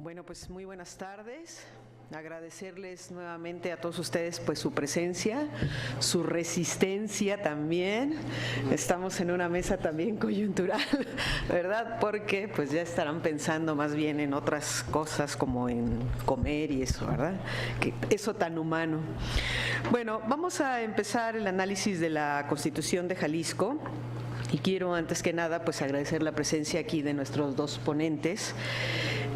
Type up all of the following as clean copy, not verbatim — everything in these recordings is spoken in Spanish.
Bueno, pues muy buenas tardes. Agradecerles nuevamente a todos ustedes pues su presencia, su resistencia también. Estamos en una mesa también coyuntural, ¿verdad? Porque pues ya estarán pensando más bien en otras cosas como en comer y eso, ¿verdad? Que eso tan humano. Bueno, vamos a empezar el análisis de la Constitución de Jalisco. Y quiero antes que nada pues agradecer la presencia aquí de nuestros dos ponentes.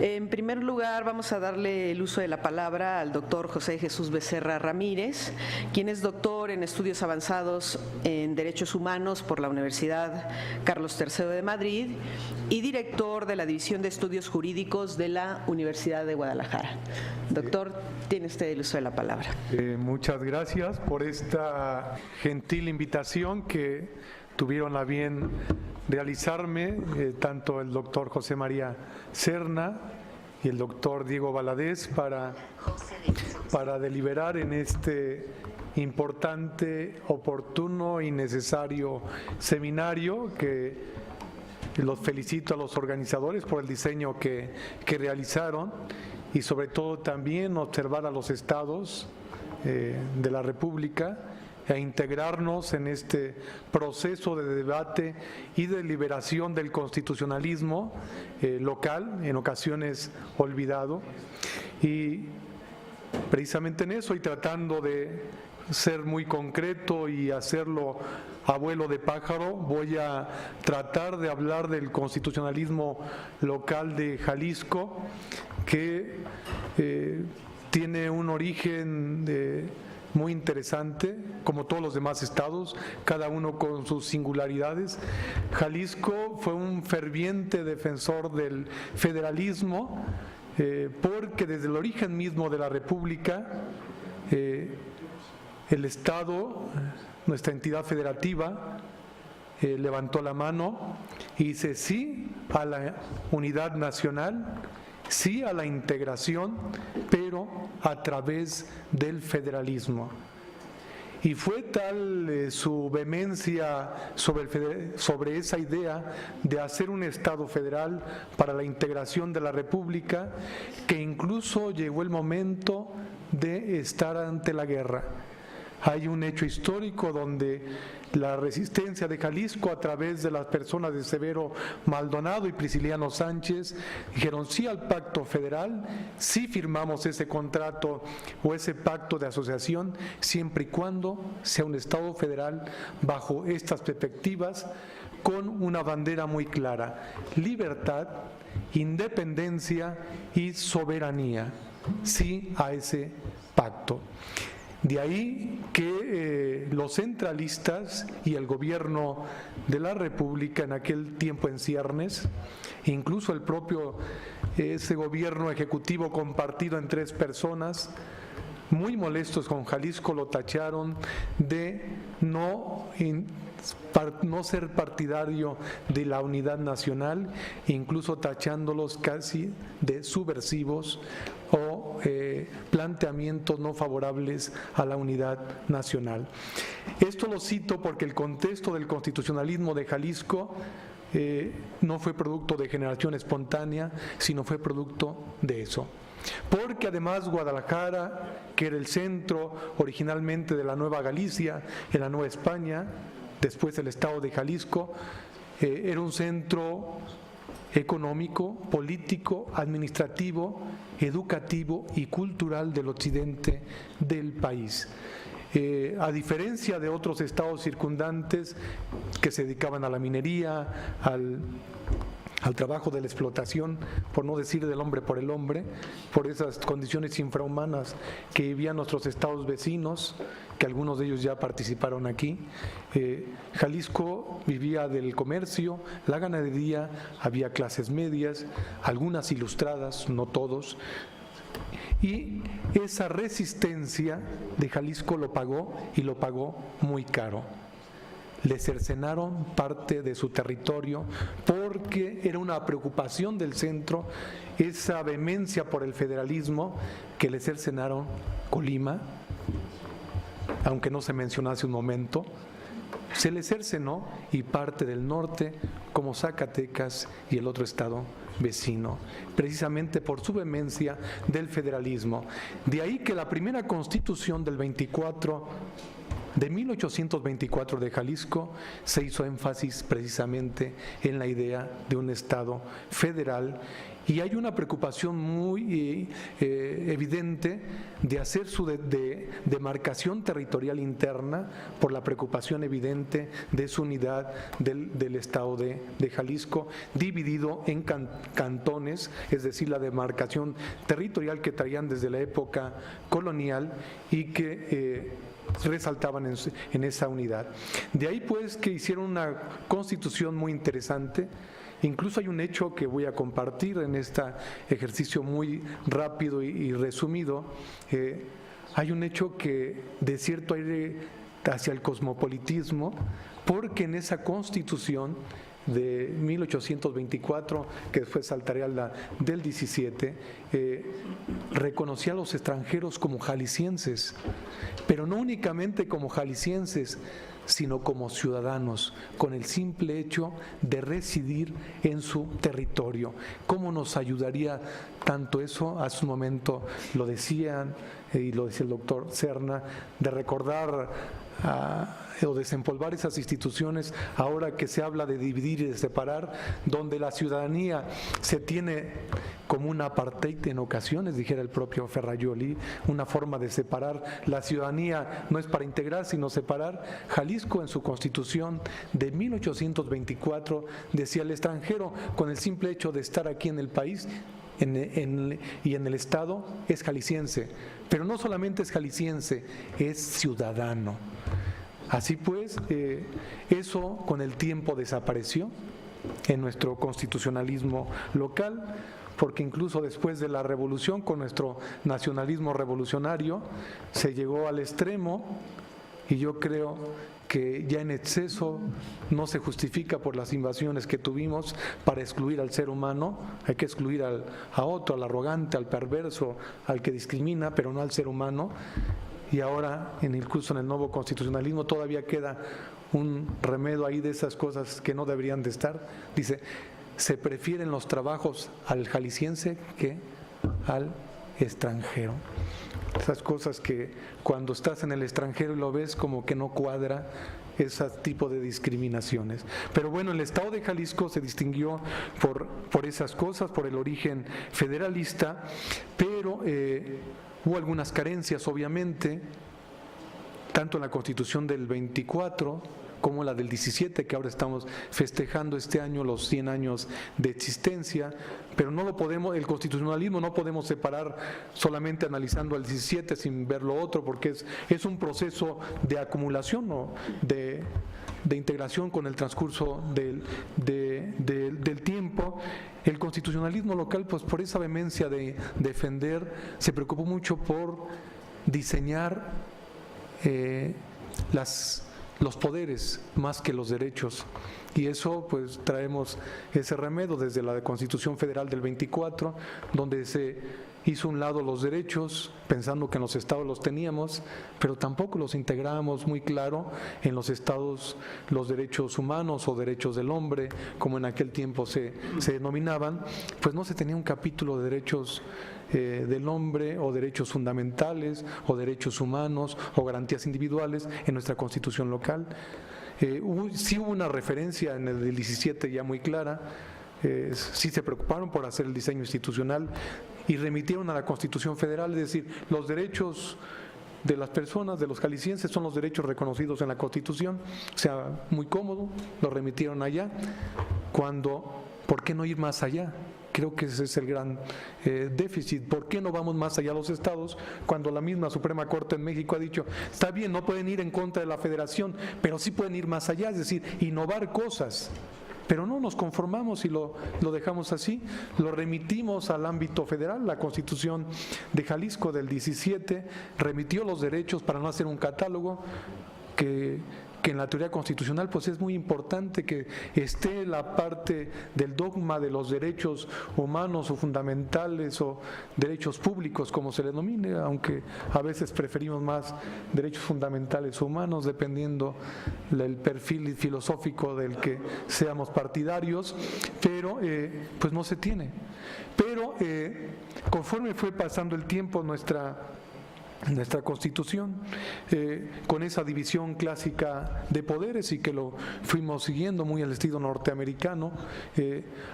En primer lugar vamos a darle el uso de la palabra al doctor José Jesús Becerra Ramírez, quien es doctor en estudios avanzados en Derechos Humanos por la Universidad Carlos III de Madrid y director de la División de Estudios Jurídicos de la Universidad de Guadalajara. Doctor, tiene usted el uso de la palabra. Muchas gracias por esta gentil invitación que tuvieron a bien realizarme tanto el doctor José María Serna y el doctor Diego Valadez para deliberar en este importante, oportuno y necesario seminario que los felicito a los organizadores por el diseño que realizaron y sobre todo también observar a los estados de la República e integrarnos en este proceso de debate y de liberación del constitucionalismo local, en ocasiones olvidado. Y precisamente en eso, y tratando de ser muy concreto y hacerlo a vuelo de pájaro, voy a tratar de hablar del constitucionalismo local de Jalisco, que tiene un origen muy interesante, como todos los demás estados, cada uno con sus singularidades. Jalisco fue un ferviente defensor del federalismo, porque desde el origen mismo de la República, el Estado, nuestra entidad federativa, levantó la mano y dice sí a la unidad nacional, sí a la integración, pero a través del federalismo. Y fue tal su vehemencia sobre esa idea de hacer un Estado federal para la integración de la República, que incluso llegó el momento de estar ante la guerra. Hay un hecho histórico donde la resistencia de Jalisco, a través de las personas de Severo Maldonado y Prisciliano Sánchez, dijeron sí al pacto federal, sí firmamos ese contrato o ese pacto de asociación, siempre y cuando sea un Estado federal bajo estas perspectivas, con una bandera muy clara: libertad, independencia y soberanía. Sí a ese pacto. De ahí que los centralistas y el gobierno de la República en aquel tiempo en ciernes, incluso el propio ese gobierno ejecutivo compartido en 3 personas, muy molestos con Jalisco, lo tacharon de no ser partidario de la unidad nacional, incluso tachándolos casi de subversivos o planteamientos no favorables a la unidad nacional. Esto lo cito porque el contexto del constitucionalismo de Jalisco no fue producto de generación espontánea, sino fue producto de eso. Porque además Guadalajara, que era el centro originalmente de la Nueva Galicia, en la Nueva España, después el estado de Jalisco, era un centro económico, político, administrativo, educativo y cultural del occidente del país. A diferencia de otros estados circundantes que se dedicaban a la minería, al trabajo de la explotación, por no decir del hombre por el hombre, por esas condiciones infrahumanas que vivían nuestros estados vecinos, que algunos de ellos ya participaron aquí. Jalisco vivía del comercio, la ganadería, había clases medias, algunas ilustradas, no todos, y esa resistencia de Jalisco lo pagó, y lo pagó muy caro. Le cercenaron parte de su territorio porque era una preocupación del centro, esa vehemencia por el federalismo, que le cercenaron Colima, aunque no se mencionó hace un momento, se le cercenó, y parte del norte como Zacatecas y el otro estado vecino, precisamente por su vehemencia del federalismo. De ahí que la primera constitución de 1824 de Jalisco se hizo énfasis precisamente en la idea de un Estado federal, y hay una preocupación muy evidente de hacer su demarcación territorial interna por la preocupación evidente de su unidad del Estado de Jalisco, dividido en cantones, es decir, la demarcación territorial que traían desde la época colonial y que resaltaban en esa unidad. De ahí pues que hicieron una constitución muy interesante. Incluso hay un hecho que voy a compartir en este ejercicio muy rápido y resumido. Hay un hecho que de cierto aire hacia el cosmopolitismo, porque en esa constitución de 1824, que después saltaría a la del 17, reconocía a los extranjeros como jaliscienses, pero no únicamente como jaliscienses, sino como ciudadanos, con el simple hecho de residir en su territorio. ¿Cómo nos ayudaría tanto eso? A su momento lo decían, y lo decía el doctor Serna, de recordar o desempolvar esas instituciones, ahora que se habla de dividir y de separar, donde la ciudadanía se tiene como un apartheid en ocasiones, dijera el propio Ferrajoli, una forma de separar. La ciudadanía no es para integrar, sino separar. Jalisco, en su constitución de 1824, decía: el extranjero, con el simple hecho de estar aquí en el país y en el Estado, es jalisciense, pero no solamente es jalisciense, es ciudadano. Así pues, eso con el tiempo desapareció en nuestro constitucionalismo local, porque incluso después de la revolución, con nuestro nacionalismo revolucionario, se llegó al extremo, y yo creo que ya en exceso no se justifica por las invasiones que tuvimos para excluir al ser humano. Hay que excluir a otro, al arrogante, al perverso, al que discrimina, pero no al ser humano. Y ahora, incluso en el nuevo constitucionalismo, todavía queda un remedio ahí de esas cosas que no deberían de estar. Dice: se prefieren los trabajos al jalisciense que al extranjero. Esas cosas que cuando estás en el extranjero y lo ves, como que no cuadra ese tipo de discriminaciones. Pero bueno, el Estado de Jalisco se distinguió por esas cosas, por el origen federalista, pero hubo algunas carencias, obviamente, tanto en la Constitución del 24 como la del 17, que ahora estamos festejando este año los 100 años de existencia, pero no lo podemos, el constitucionalismo no podemos separar solamente analizando el 17 sin ver lo otro, porque es un proceso de acumulación, ¿no?, de integración con el transcurso del tiempo. El constitucionalismo local, pues por esa vehemencia de defender, se preocupó mucho por diseñar los poderes más que los derechos, y eso pues traemos ese remedio desde la Constitución Federal del 24, donde se hizo a un lado los derechos, pensando que en los estados los teníamos, pero tampoco los integrábamos muy claro en los estados los derechos humanos o derechos del hombre, como en aquel tiempo se denominaban. Pues no se tenía un capítulo de derechos del hombre, o derechos fundamentales, o derechos humanos, o garantías individuales en nuestra Constitución local. Sí hubo una referencia en el del 17 ya muy clara. Sí se preocuparon por hacer el diseño institucional y remitieron a la Constitución Federal, es decir, los derechos de las personas, de los jaliscienses, son los derechos reconocidos en la Constitución. O sea, muy cómodo, lo remitieron allá. ¿Por qué no ir más allá? Creo que ese es el gran déficit. ¿Por qué no vamos más allá a los estados cuando la misma Suprema Corte en México ha dicho: está bien, no pueden ir en contra de la federación, pero sí pueden ir más allá, es decir, innovar cosas? Pero no nos conformamos y lo dejamos así, lo remitimos al ámbito federal. La Constitución de Jalisco del 17 remitió los derechos para no hacer un catálogo que que en la teoría constitucional pues es muy importante que esté la parte del dogma de los derechos humanos o fundamentales o derechos públicos, como se le denomine, aunque a veces preferimos más derechos fundamentales humanos, dependiendo del perfil filosófico del que seamos partidarios, pero pues no se tiene. Pero conforme fue pasando el tiempo, nuestra Constitución, con esa división clásica de poderes y que lo fuimos siguiendo muy al estilo norteamericano,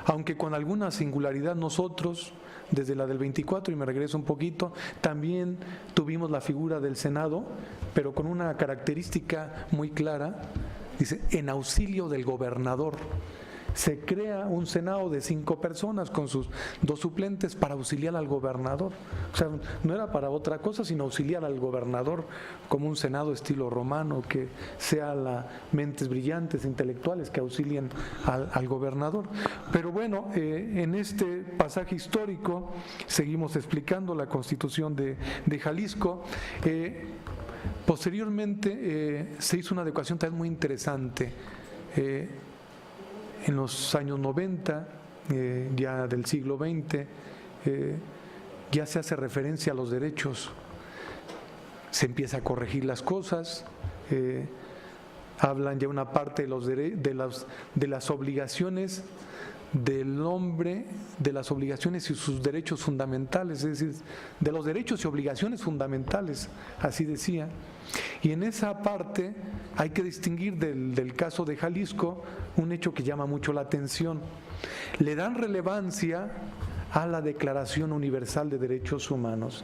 aunque con alguna singularidad nosotros, desde la del 24, y me regreso un poquito, también tuvimos la figura del Senado, pero con una característica muy clara, dice, en auxilio del gobernador. Se crea un Senado de 5 personas con sus 2 suplentes para auxiliar al gobernador. O sea, no era para otra cosa, sino auxiliar al gobernador, como un Senado estilo romano, que sea mentes brillantes, intelectuales, que auxilien al gobernador. Pero bueno, en este pasaje histórico seguimos explicando la Constitución de Jalisco. Posteriormente se hizo una adecuación también muy interesante. En los años 90, ya del siglo XX, ya se hace referencia a los derechos, se empieza a corregir las cosas, hablan ya una parte de las obligaciones del hombre, de las obligaciones y sus derechos fundamentales, es decir, de los derechos y obligaciones fundamentales, así decía. Y en esa parte hay que distinguir del caso de Jalisco un hecho que llama mucho la atención. Le dan relevancia a la Declaración Universal de Derechos Humanos,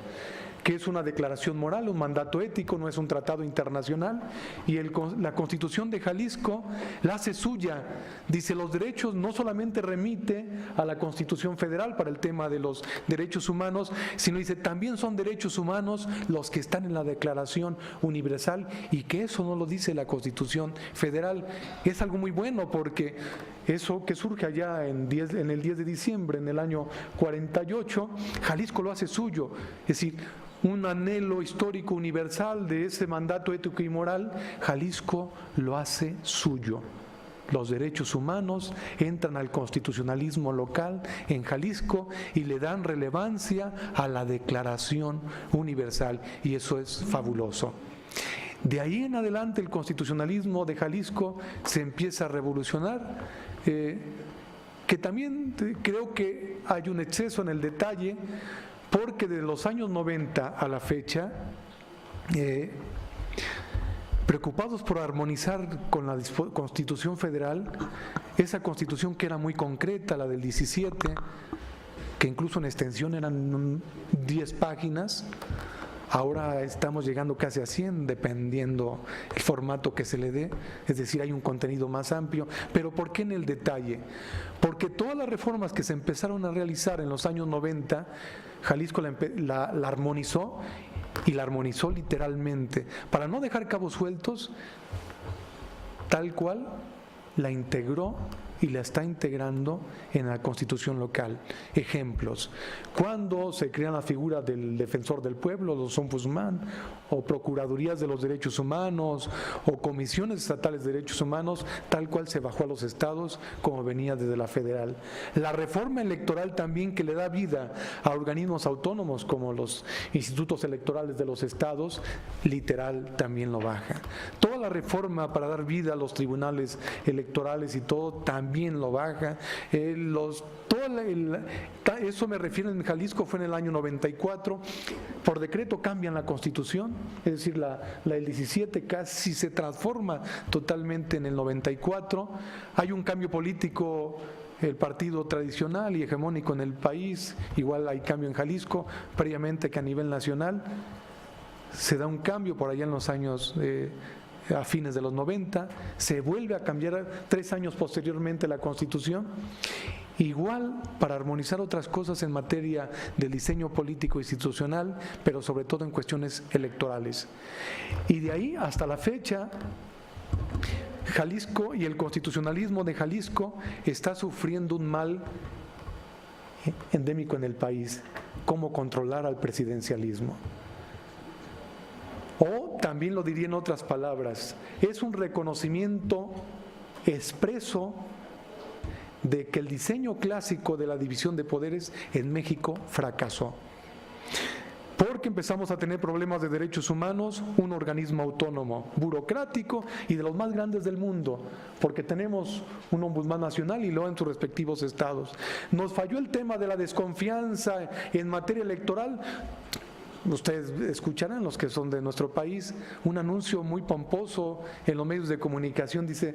que es una declaración moral, un mandato ético, no es un tratado internacional, y la Constitución de Jalisco la hace suya. Dice, los derechos no solamente remite a la Constitución Federal para el tema de los derechos humanos, sino dice, también son derechos humanos los que están en la Declaración Universal, y que eso no lo dice la Constitución Federal. Es algo muy bueno, porque eso que surge allá en el 10 de diciembre, en el año 48, Jalisco lo hace suyo, es decir, un anhelo histórico universal de ese mandato ético y moral, Jalisco lo hace suyo. Los derechos humanos entran al constitucionalismo local en Jalisco y le dan relevancia a la Declaración Universal, y eso es fabuloso. De ahí en adelante el constitucionalismo de Jalisco se empieza a revolucionar, que también creo que hay un exceso en el detalle, porque de los años 90 a la fecha, preocupados por armonizar con la Constitución Federal, esa Constitución que era muy concreta, la del 17, que incluso en extensión eran 10 páginas, ahora estamos llegando casi a 100, dependiendo el formato que se le dé, es decir, hay un contenido más amplio. Pero ¿por qué en el detalle? Porque todas las reformas que se empezaron a realizar en los años 90, Jalisco la armonizó, y la armonizó literalmente, para no dejar cabos sueltos, tal cual la integró y la está integrando en la Constitución local. Ejemplos: cuando se crea la figura del defensor del pueblo, los ombudsman, o procuradurías de los derechos humanos, o comisiones estatales de derechos humanos, tal cual se bajó a los estados como venía desde la federal. La reforma electoral también, que le da vida a organismos autónomos como los institutos electorales de los estados, literal también lo baja. Toda la reforma para dar vida a los tribunales electorales y todo también lo baja. Eso me refiero, en Jalisco fue en el año 94, por decreto cambian la Constitución, es decir, la del 17 casi se transforma totalmente en el 94, hay un cambio político, el partido tradicional y hegemónico en el país, igual hay cambio en Jalisco, previamente que a nivel nacional, se da un cambio por allá en los años a fines de los 90, se vuelve a cambiar 3 años posteriormente la Constitución, igual para armonizar otras cosas en materia del diseño político institucional, pero sobre todo en cuestiones electorales. Y de ahí hasta la fecha, Jalisco y el constitucionalismo de Jalisco está sufriendo un mal endémico en el país: cómo controlar al presidencialismo. O también lo diría en otras palabras, es un reconocimiento expreso de que el diseño clásico de la división de poderes en México fracasó. Porque empezamos a tener problemas de derechos humanos, un organismo autónomo, burocrático y de los más grandes del mundo, porque tenemos un ombudsman nacional y luego en sus respectivos estados. Nos falló el tema de la desconfianza en materia electoral. Ustedes escucharán, los que son de nuestro país, un anuncio muy pomposo en los medios de comunicación, decía,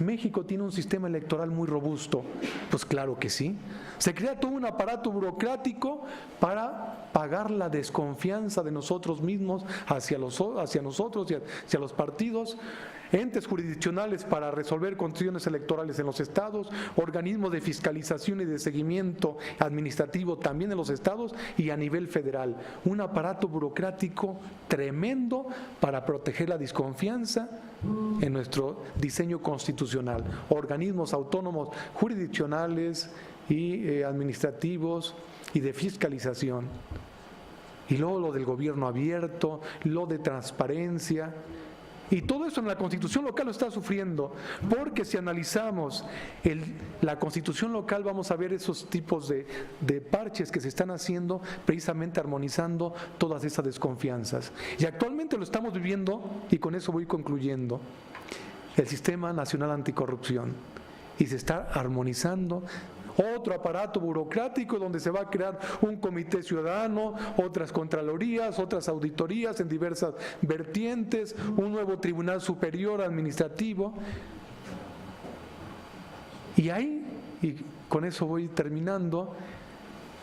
México tiene un sistema electoral muy robusto. Pues claro que sí. Se crea todo un aparato burocrático para pagar la desconfianza de nosotros mismos hacia nosotros y hacia los partidos, entes jurisdiccionales para resolver condiciones electorales en los estados, organismos de fiscalización y de seguimiento administrativo también en los estados y a nivel federal. Un aparato burocrático tremendo para proteger la desconfianza en nuestro diseño constitucional. Organismos autónomos jurisdiccionales y administrativos y de fiscalización. Y luego lo del gobierno abierto, lo de transparencia. Y todo eso en la Constitución local lo está sufriendo, porque si analizamos la Constitución local vamos a ver esos tipos de parches que se están haciendo, precisamente armonizando todas esas desconfianzas. Y actualmente lo estamos viviendo, y con eso voy concluyendo, el Sistema Nacional Anticorrupción. Y se está armonizando otro aparato burocrático donde se va a crear un comité ciudadano, otras contralorías, otras auditorías en diversas vertientes, un nuevo tribunal superior administrativo. Y ahí, y con eso voy terminando,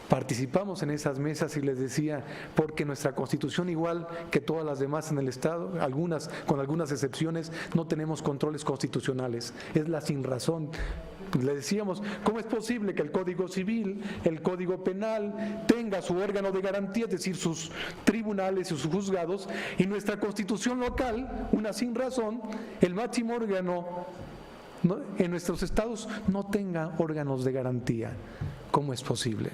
participamos en esas mesas y les decía, porque nuestra Constitución, igual que todas las demás en el Estado, con algunas excepciones, no tenemos controles constitucionales, es la sinrazón. Le decíamos, ¿cómo es posible que el Código Civil, el Código Penal tenga su órgano de garantía, es decir, sus tribunales y sus juzgados, y nuestra Constitución local, una sinrazón, el máximo órgano en nuestros estados no tenga órganos de garantía? ¿Cómo es posible?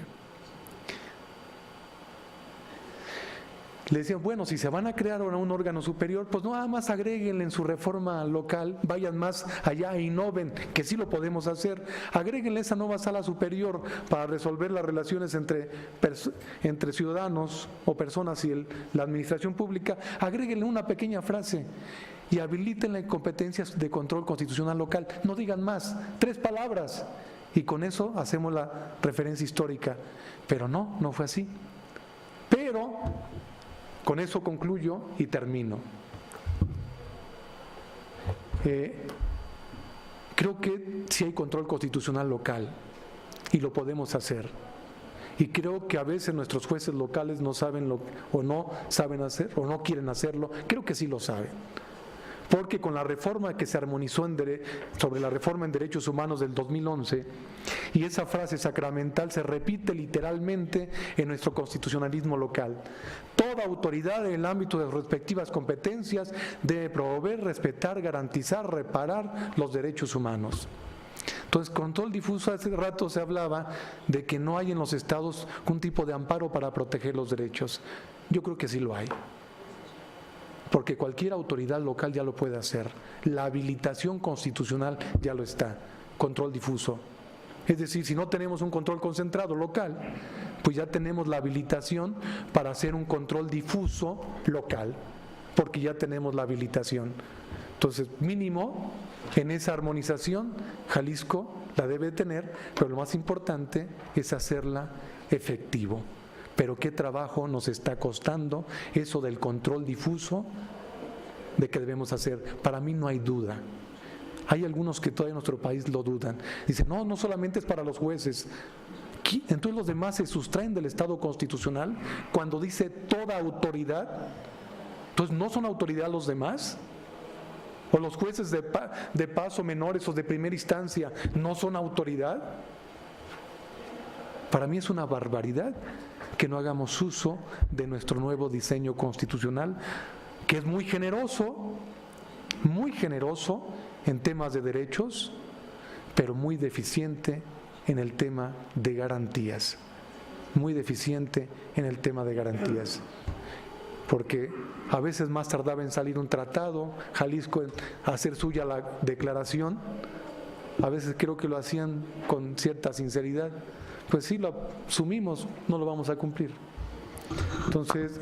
Le decían, bueno, si se van a crear ahora un órgano superior, pues nada más agréguenle en su reforma local, vayan más allá e innoven, que sí lo podemos hacer. Agréguenle esa nueva sala superior para resolver las relaciones entre ciudadanos o personas y la administración pública. Agréguenle una pequeña frase y habiliten competencias de control constitucional local. No digan más, 3 palabras. Y con eso hacemos la referencia histórica. Pero no fue así. Pero con eso concluyo y termino. Creo que sí hay control constitucional local y lo podemos hacer. Y creo que a veces nuestros jueces locales no saben o no saben hacer o no quieren hacerlo. Creo que sí lo saben. Porque con la reforma que se armonizó sobre la reforma en derechos humanos del 2011, y esa frase sacramental se repite literalmente en nuestro constitucionalismo local. Toda autoridad en el ámbito de sus respectivas competencias debe promover, respetar, garantizar, reparar los derechos humanos. Entonces, control difuso, hace rato se hablaba de que no hay en los estados un tipo de amparo para proteger los derechos. Yo creo que sí lo hay. Porque cualquier autoridad local ya lo puede hacer. La habilitación constitucional ya lo está, control difuso. Es decir, si no tenemos un control concentrado local, pues ya tenemos la habilitación para hacer un control difuso local, porque ya tenemos la habilitación. Entonces, mínimo, en esa armonización, Jalisco la debe tener, pero lo más importante es hacerla efectivo. Pero qué trabajo nos está costando eso del control difuso de que debemos hacer. Para mí no hay duda. Hay algunos que todavía en nuestro país lo dudan. Dicen, no solamente es para los jueces. Entonces los demás se sustraen del Estado constitucional cuando dice toda autoridad. Entonces, ¿no son autoridad los demás? ¿O los jueces de paso menores o de primera instancia no son autoridad? Para mí es una barbaridad que no hagamos uso de nuestro nuevo diseño constitucional, que es muy generoso en temas de derechos, pero muy deficiente en el tema de garantías. Muy deficiente en el tema de garantías. porque a veces más tardaba en salir un tratado, Jalisco en hacer suya la declaración, a veces creo que lo hacían con cierta sinceridad, pues sí, lo asumimos, no lo vamos a cumplir. Entonces,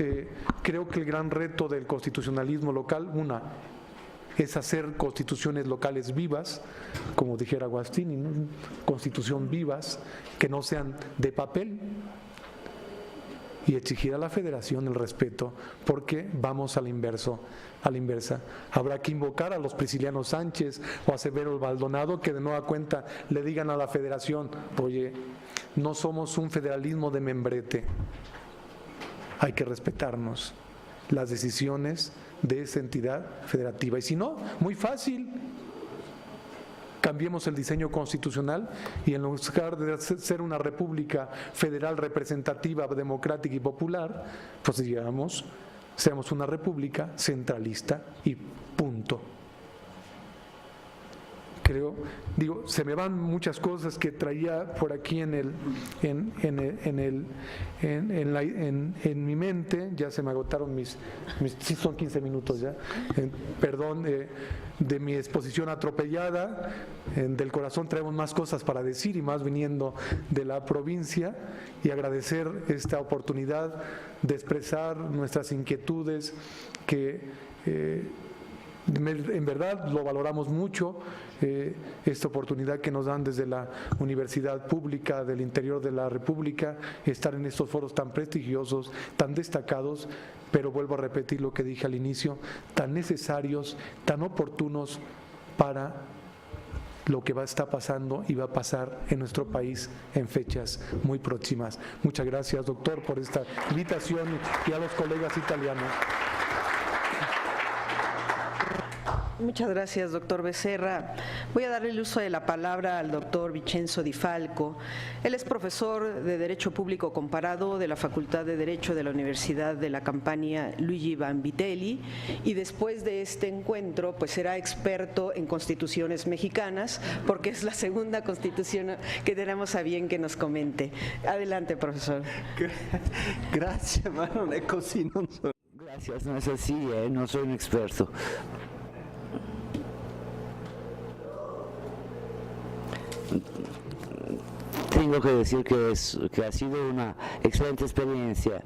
creo que el gran reto del constitucionalismo local, es hacer constituciones locales vivas, como dijera Agostini, ¿no? Constitución vivas, que no sean de papel, y exigir a la Federación el respeto, porque vamos a la inversa. Habrá que invocar a los Prisciliano Sánchez o a Severo Baldonado que de nueva cuenta le digan a la Federación: oye, no somos un federalismo de membrete, hay que respetarnos las decisiones de esa entidad federativa. Y si no, muy fácil, cambiemos el diseño constitucional y en lugar de ser una república federal representativa, democrática y popular, pues seamos una república centralista y punto. Se me van muchas cosas que traía por aquí en mi mente, ya se me agotaron sí son 15 minutos ya, perdón, de mi exposición atropellada, del corazón traemos más cosas para decir y más viniendo de la provincia, y agradecer esta oportunidad de expresar nuestras inquietudes que en verdad lo valoramos mucho, esta oportunidad que nos dan desde la Universidad Pública del Interior de la República, estar en estos foros tan prestigiosos, tan destacados, pero vuelvo a repetir lo que dije al inicio, tan necesarios, tan oportunos para lo que está pasando y va a pasar en nuestro país en fechas muy próximas. Muchas gracias, doctor, por esta invitación, y a los colegas italianos. Muchas gracias, doctor Becerra. Voy a darle el uso de la palabra al doctor Vincenzo Di Falco. Él es profesor de Derecho Público Comparado de la Facultad de Derecho de la Universidad de la Campania Luigi Vanvitelli, y después de este encuentro pues será experto en constituciones mexicanas, porque es la segunda constitución que tenemos a bien que nos comente. Adelante, profesor. Gracias, ma non è così, non sono. Gracias, no es así, no soy un experto. Tengo que decir que ha sido una excelente experiencia.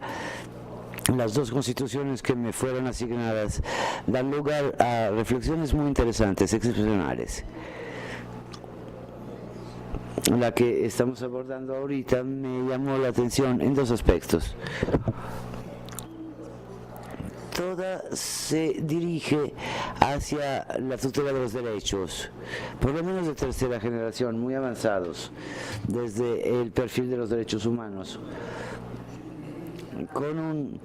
Las dos constituciones que me fueron asignadas dan lugar a reflexiones muy interesantes, excepcionales. La que estamos abordando ahorita me llamó la atención en dos aspectos. Toda se dirige hacia la tutela de los derechos, por lo menos de tercera generación, muy avanzados, desde el perfil de los derechos humanos, con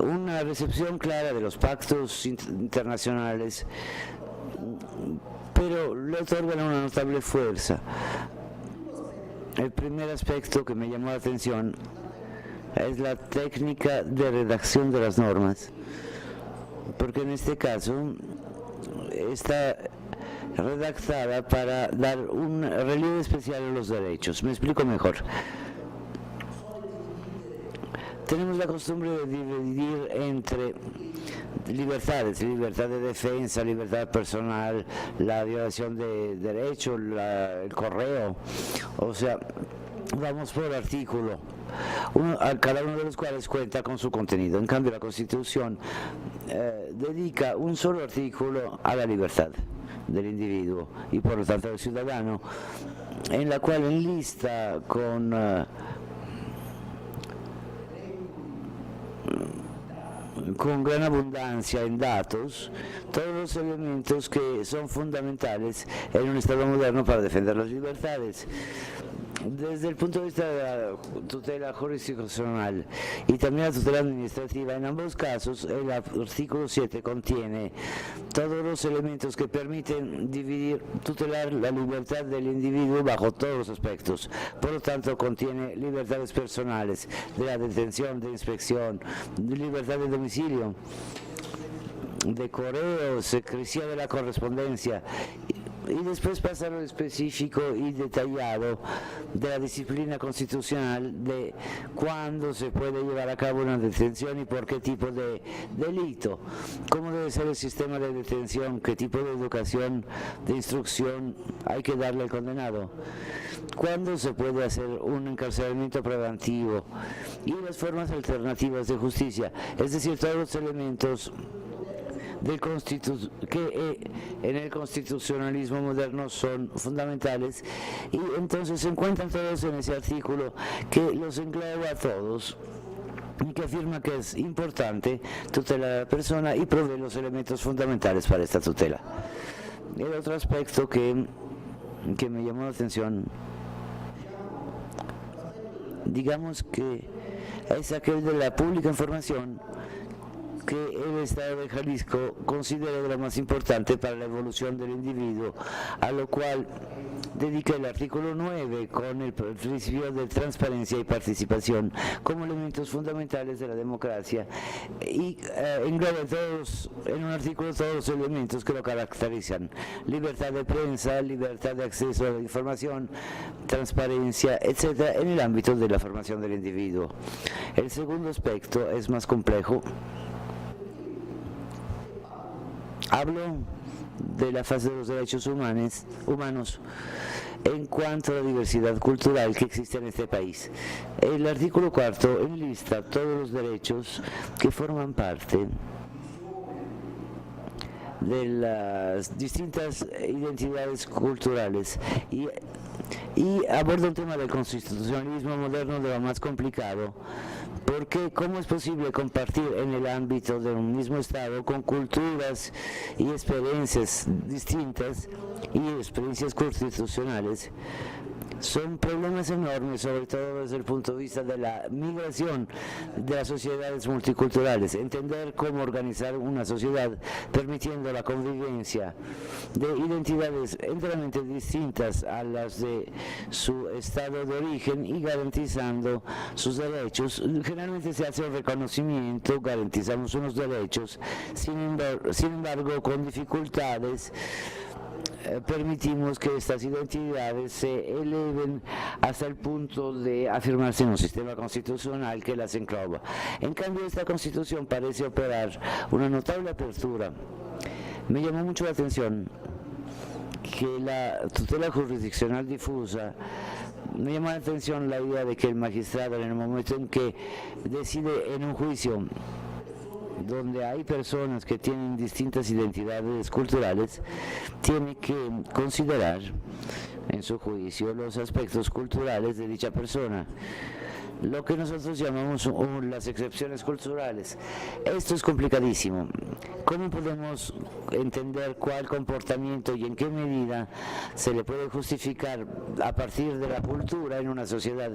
una recepción clara de los pactos internacionales, pero le otorgan una notable fuerza. El primer aspecto que me llamó la atención es la técnica de redacción de las normas, porque en este caso está redactada para dar un relieve especial a los derechos. Me explico mejor. Tenemos la costumbre de dividir entre libertades, libertad de defensa, libertad personal, la violación de derechos, el correo, o sea, vamos por artículo, cada uno de los cuales cuenta con su contenido. En cambio, la Constitución dedica un solo artículo a la libertad del individuo y por lo tanto del ciudadano, en la cual enlista con gran abundancia en datos todos los elementos que son fundamentales en un Estado moderno para defender las libertades. Desde el punto de vista de la tutela jurisdiccional y también la tutela administrativa, en ambos casos el artículo 7 contiene todos los elementos que permiten tutelar la libertad del individuo bajo todos los aspectos. Por lo tanto, contiene libertades personales, de la detención, de inspección, de libertad de domicilio, de correo, secrecía de la correspondencia, y después pasar al específico y detallado de la disciplina constitucional de cuándo se puede llevar a cabo una detención y por qué tipo de delito, cómo debe ser el sistema de detención, qué tipo de educación, de instrucción hay que darle al condenado, cuándo se puede hacer un encarcelamiento preventivo y las formas alternativas de justicia, es decir, todos los elementos que en el constitucionalismo moderno son fundamentales, y entonces se encuentran todos en ese artículo que los engloba a todos y que afirma que es importante tutelar a la persona y provee los elementos fundamentales para esta tutela. El otro aspecto que me llamó la atención, digamos que es aquel de la pública información que el Estado de Jalisco considera de lo más importante para la evolución del individuo, a lo cual dedica el artículo 9 con el principio de transparencia y participación como elementos fundamentales de la democracia, y engloba en un artículo todos los elementos que lo caracterizan: libertad de prensa, libertad de acceso a la información, transparencia, etcétera, en el ámbito de la formación del individuo. El segundo aspecto es más complejo. Hablo de la fase de los derechos humanos en cuanto a la diversidad cultural que existe en este país. El artículo 4 enlista todos los derechos que forman parte de las distintas identidades culturales y aborda un tema del constitucionalismo moderno de lo más complicado, porque ¿cómo es posible compartir en el ámbito de un mismo Estado con culturas y experiencias distintas y experiencias constitucionales? Son problemas enormes, sobre todo desde el punto de vista de la migración de las sociedades multiculturales, entender cómo organizar una sociedad permitiendo la convivencia de identidades enteramente distintas a las de su estado de origen y garantizando sus derechos. Generalmente se hace un reconocimiento, garantizamos unos derechos, sin embargo con dificultades permitimos que estas identidades se eleven hasta el punto de afirmarse en un sistema constitucional que las engloba. En cambio, esta Constitución parece operar una notable apertura. Me llamó mucho la atención que la tutela jurisdiccional difusa, me llama la atención la idea de que el magistrado, en el momento en que decide en un juicio donde hay personas que tienen distintas identidades culturales, tiene que considerar en su juicio los aspectos culturales de dicha persona, lo que nosotros llamamos las excepciones culturales. Esto es complicadísimo. ¿Cómo podemos entender cuál comportamiento y en qué medida se le puede justificar a partir de la cultura en una sociedad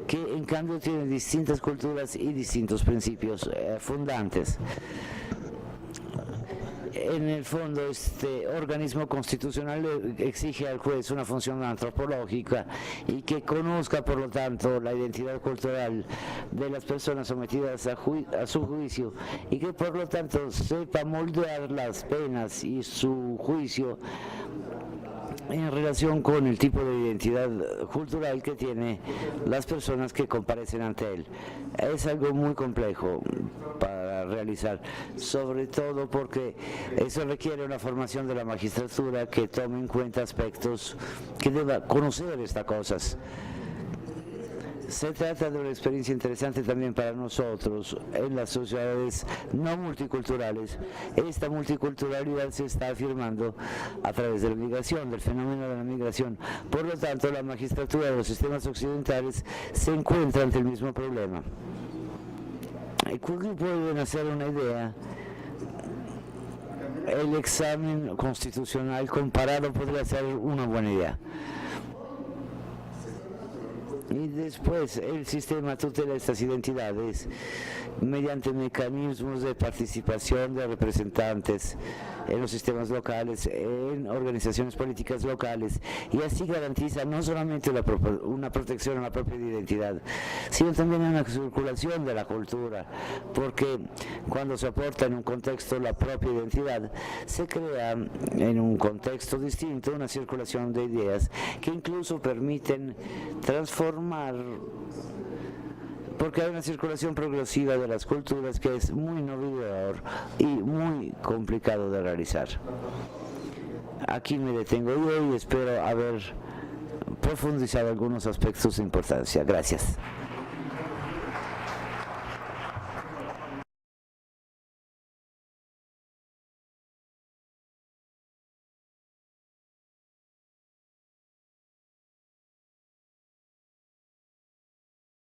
que en cambio tiene distintas culturas y distintos principios fundantes? En el fondo, este organismo constitucional exige al juez una función antropológica y que conozca, por lo tanto, la identidad cultural de las personas sometidas a su juicio y que, por lo tanto, sepa moldear las penas y su juicio en relación con el tipo de identidad cultural que tienen las personas que comparecen ante él. Es algo muy complejo para realizar, sobre todo porque eso requiere una formación de la magistratura que tome en cuenta aspectos, que deba conocer estas cosas. Se trata de una experiencia interesante también para nosotros en las sociedades no multiculturales. Esta multiculturalidad se está afirmando a través de la migración, del fenómeno de la migración. Por lo tanto, la magistratura de los sistemas occidentales se encuentra ante el mismo problema. ¿Y cómo pueden hacer una idea? El examen constitucional comparado podría ser una buena idea. Y después el sistema tutela estas identidades mediante mecanismos de participación de representantes en los sistemas locales, en organizaciones políticas locales, y así garantiza no solamente una protección a la propia identidad, sino también una circulación de la cultura, porque cuando se aporta en un contexto la propia identidad, se crea en un contexto distinto una circulación de ideas que incluso permiten transformar, porque hay una circulación progresiva de las culturas que es muy innovador y muy complicado de realizar. Aquí me detengo yo y espero haber profundizado algunos aspectos de importancia. Gracias.